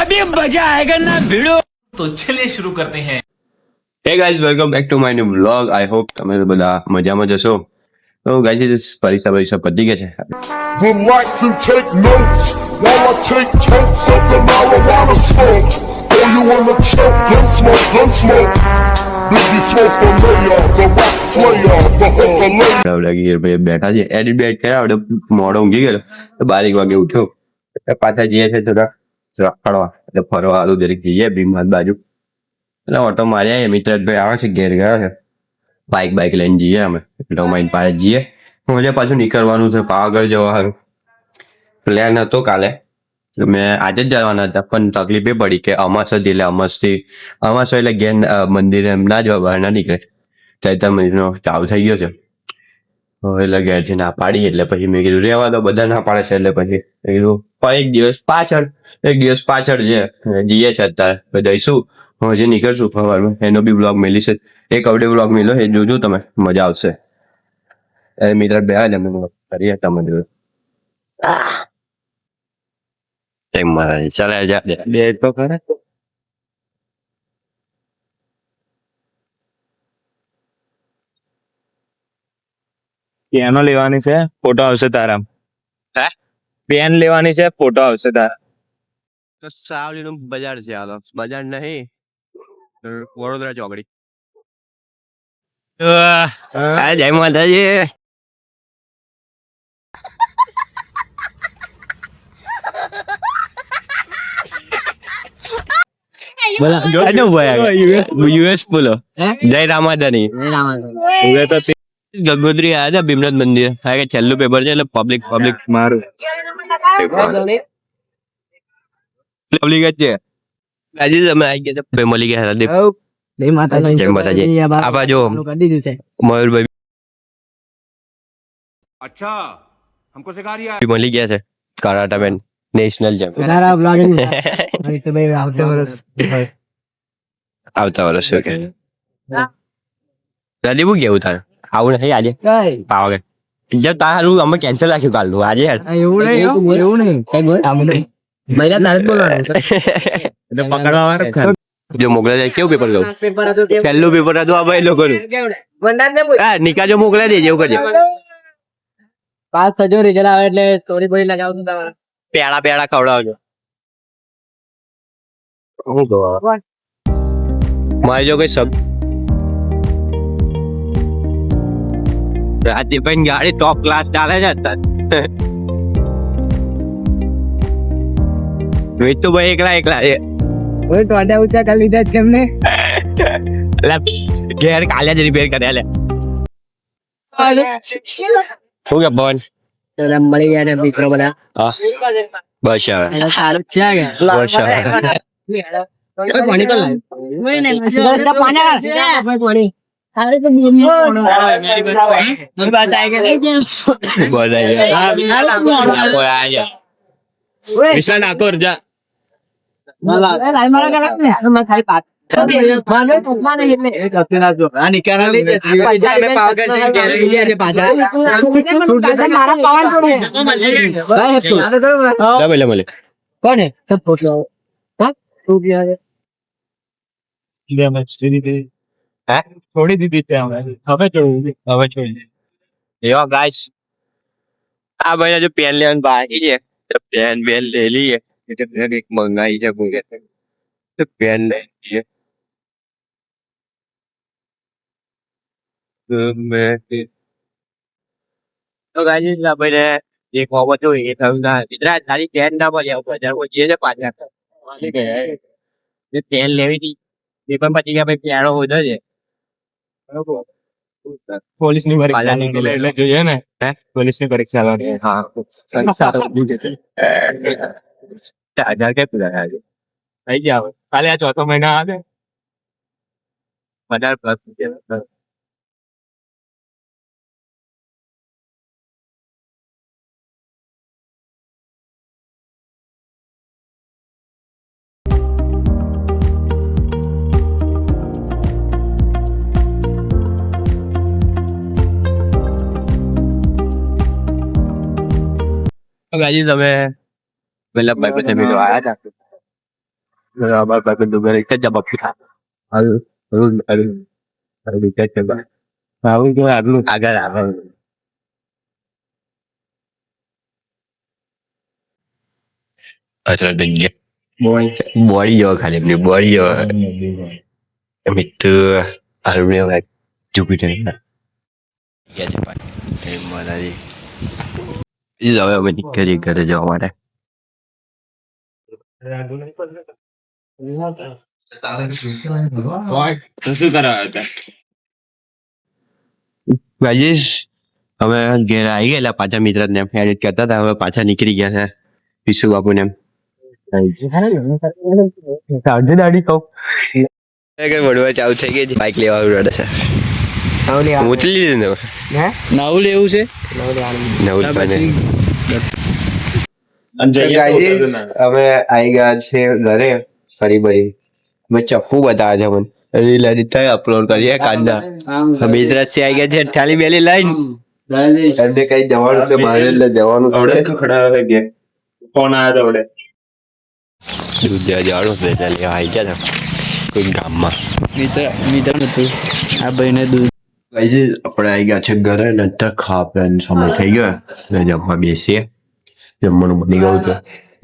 अभी मजा आएगा ना भिड़ो। तो चलिए शुरू करते हैं। Hey guys, welcome back to my new vlog. I hope તમે બધા મજામાં જશો. તો guys, પરીક્ષા પતી ગઈ છે. Would like to take notes while I take totes of the marijuana smoke. Oh, you wanna choke? Gun smoke. Biggie smoke the mayor, the rap slayer, the hooker layer. બેઠા છે એડિટ બેટ કર્યા મોડો ઊંઘી ગયેલો તો 12 વાગે ઉઠ્યો એટલે પાછા જઈએ છે થોડા રખડવા એટલે ફરવા આલું દરેક જઈએ ભીમનાથ બાજુ એટલે ઓટો માર્યા મિત્રભાઈ આવે છે ઘેર ગયા છે બાઇક લઈને જઈએ અમે એટલે માઇન પાસે જઈએ હું પાછું નીકળવાનું છે પાવાગઢ જવા હારું પ્લાન હતો કાલે મેં આજે જ જવાના હતા પણ તકલીફ એ પડી કે અમાસ હતી એટલે અમાસ એટલે ઘેર મંદિરે ના જવા બહાર ના નીકળે ચૈત્ર મહિનો ચાલુ થઈ ગયો છે એટલે ઘેર છે ના પાડી એટલે પછી મેં કીધું રહેવા દો બધા ના પાડે છે એટલે પછી કીધું એક દિવસ પાછળ જઈએ છે અત્યારે જઈશું હું હજી નીકળશું ફરવાનું એનો બી બ્લોગ મેલી છે એક અવડે બ્લોગ મેલો એ જોજો તમે મજા આવશે મિત્ર બે કરીએ તમે ચાલે બે તો ખરે પેનો લેવાની છે ફોટો આવશે તારા પેન લેવાની છે ફોટો આવશે તારા તો સાવલી નું બજાર છે હાલો બજાર નહીં વડોદરા ચોકડી જય માતાજી યુએસ બોલો જય રામાધાની ગંગોત્રી આવ્યા હતા ભીમનાથ મંદિર કે છેલ્લું પેપર છે એટલે પબ્લિક મારું પબ્લિક જ છે આજે તમે આવી ગયા મળી ગયા જય માતાજી આપા જો મયુરભાઈ अच्छा हमको सिखा रिया મળી ગયા છે કરાટા બેન નેશનલ આવતા વર્ષ ઓકે દાદી બુ કેવું તારે આવું નહીં આજે પાવાગઢ જો તારું અમે કેન્સલ રાખ્યું કાલનું આજે જો મોકલા જાય કેવું પેપર ગયું છેલ્લું પેપર હતું આ ભાઈ લોકોનું નિકાજો મોકલા દેજે એવું કરજે પાસ થજો રિઝલ્ટ આવે એટલે સ્ટોરી બોરી લગાવજો તમારે પેડા ખવડાવજો હું કહું મારે જો કઈ સબ રાજદીપભાઈ ગાડી ટોપ ક્લાસ ચાલે છે અત્યારે વેચુભાઈ એકલા છે ઓય ટોડા ઊંચા કરી લીધા છે એમને ઘેર કાલે જ રિપેર કર્યા લે શું કે બોન મળી ગયા ને મિત્રો બધા હા બસ આવે સારું છે બસ આવે પાણી કર પાણી વિશાલ ઠાકોર જા છોડી દીધી છે હવે છોડી એવા ગાઈસ આ ભાઈ જો પેન લેવાનું બાકી છે પેન લઈ લઈએ એક મંગાઈ છે કોઈ તો પેન લઈ લઈએ તો ગાઈસ આ ભાઈ એક હોવા તો એ થયું ના ગુજરાત તારી પેન ના મળ્યા બજાર કોઈ જે છે પાછા પેન લેવી હતી એ પણ પછી ગયા ભાઈ પ્યારો હોતો છે પોલીસ ની પરીક્ષા નીકળે એટલે જોઈએ ને પોલીસ ની પરીક્ષા હા 1000 કે પૂરા થાય થઈ ગયા કાલે આ ચોથો મહિના આવે 10,000+ ગાજી તમે પેલા ભાઈ બધા મિત્રો આયા હતા અમારા પાસે ડુંગર એક જ જવાબ આવું જો આગળ આવે અચ્છા બોડી જેવો ખાલી એમની બોડી જેવો મિત્ર આલુ જુપિટર માતાજી હવે અમે નીકળીએ ઘરે જવા માટે શું કરાવ્યા હતા? રાજેશ હવે ઘેર આવી ગયેલા પાછા મિત્ર ને એડિટ કરતા હતા હવે પાછા નીકળી ગયા છે વિશુ બાપુ ને દાડી કહું વડવા ચાલુ થઈ ગઈ બાઇક લેવાનું રડે છે મોકલી લીધું ને નવું લેવું છે નવું અને જઈએ અમે આવી ગયા છે ઘરે ફરી ભાઈ મેં ચપ્પુ બતાવે છે મને રીલ એડિટ થાય અપલોડ કરીએ કાંડા મિત્ર છે આવી ગયા છે ઠાલી બેલી લાઈન એમને કઈ જવાનું છે બહાર એટલે જવાનું ખડા ગયા ફોન આવ્યો હતો દૂધ જવાનું છે એટલે લેવા આવી ગયા હતા કોઈ ગામમાં મિત્ર નતું આ ભાઈને દૂધ આપણે આવી ગયા છે ઘરે ને અત્યારે ખાવા પીવાનો સમય થઈ ગયો એટલે જમવા બેસીએ જમવાનું બની ગયું છે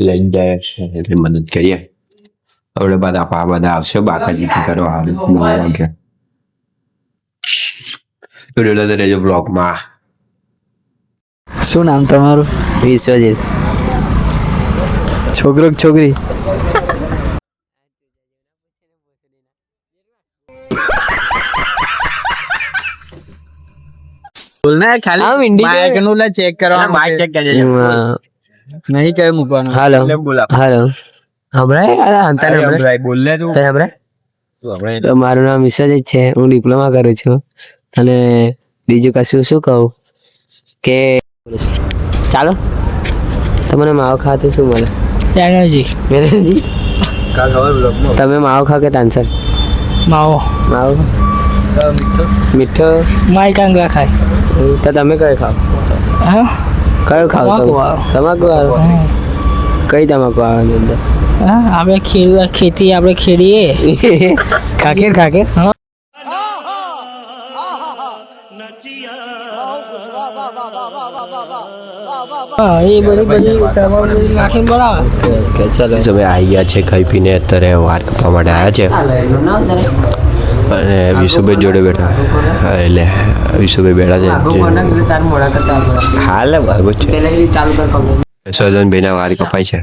લઈ જાય એટલે મદદ કરીએ હવે બધા આવશે બાકાજી કરવા 9 વાગે તો રેજો બ્લોગમાં શું નામ તમારું વિશ્વજીત છોકરો કે છોકરી બોલને ખાલી આમ ઇન્ડિકેટર- માઇક નું લે ચેક કરવા માઇક ચેક કરી નહીં કઈ મૂકવાનું હાલો હાલો હમણાં અંતર બોલ લે તું તો મારું નામ વિશ્વજીત છે હું ડિપ્લોમા કરું છું અને બીજું કશું શું કહું કે ચાલો તમને માવો ખાતું શું મળે એનર્જી એનર્જી તમે માવો ખાઓ કે તાનસર માવો માવો મીઠો મારી કાંગરા ખાય તો તમે કયો ખાઓ હા કયો ખાઓ તમાકુ તમે? આવે. તમાકુ આવે કઈ તમાકુ આવે એની અંદર હા આપણે ખેતી આપણે ખેડીએ ખાકેર ખાકેર હા એ બધી તમામ બધી નાખીને બનાવે કે ચાલો તમે આવી ગયા છે ખાઈ પીને અત્યારે વાર કાપવા માટે આવ્યા છે અને વિશુભાઈ જોડે બેઠા એટલે વિશુભાઈ બેઠા છે હાલ બરાબર છે સજનભાઈના વાર કપાય છે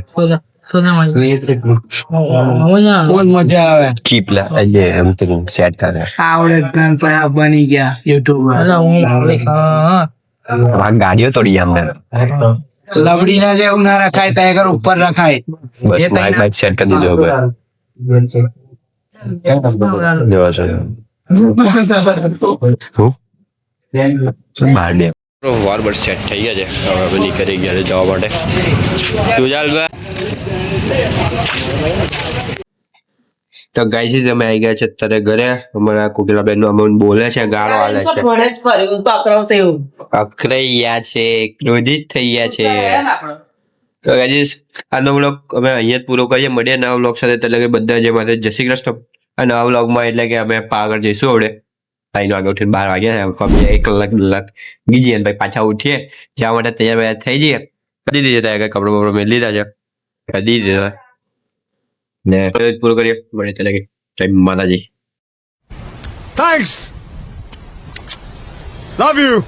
મજા આવે ચીપલા એટલે એમ તો સેટ કરે આવડે ગન પર બની ગયા યુટ્યુબર આ ગાડીઓ તોડી અમને લબડી ના જેવું ના રખાય તો આગળ ઉપર રખાય બસ માઇક બાઇક સેટ કરી દીધો હવે જો છો હું બહાર દે વાર બર સેટ થઈ ગયા છે હવે અમે નીકળી ગયા છે જવા માટે સુજાલભાઈ તો ગાઈસ અમે આવી ગયા છે અત્યારે ઘરે અમારા કુકલાબેન અમને બોલે છે ગાળો આલે છે અકરાઈ ગયા છે ક્રોધિત થઈ ગયા છે તો ગાઈસ આનો વ્લોગ અમે અહીંયા જ પૂરો કરીએ મળીએ નવા વ્લોગ સાથે એટલે કે બધા જે માટે જય શ્રી કૃષ્ણ આ નવા વ્લોગમાં એટલે કે અમે પાગળ જઈશું આવડે 3 વાગે ઉઠીને 12 વાગ્યા 1 કલાક બીજી અને પાછા ઉઠીએ જવા માટે તૈયાર થઈ જઈએ કરી દીધે ત્યાં કપડો બપડો મેં લીધા છે કરી દીધા ને પૂરો કરીએ મળે એટલે કે જય માતાજી Thanks. Love you.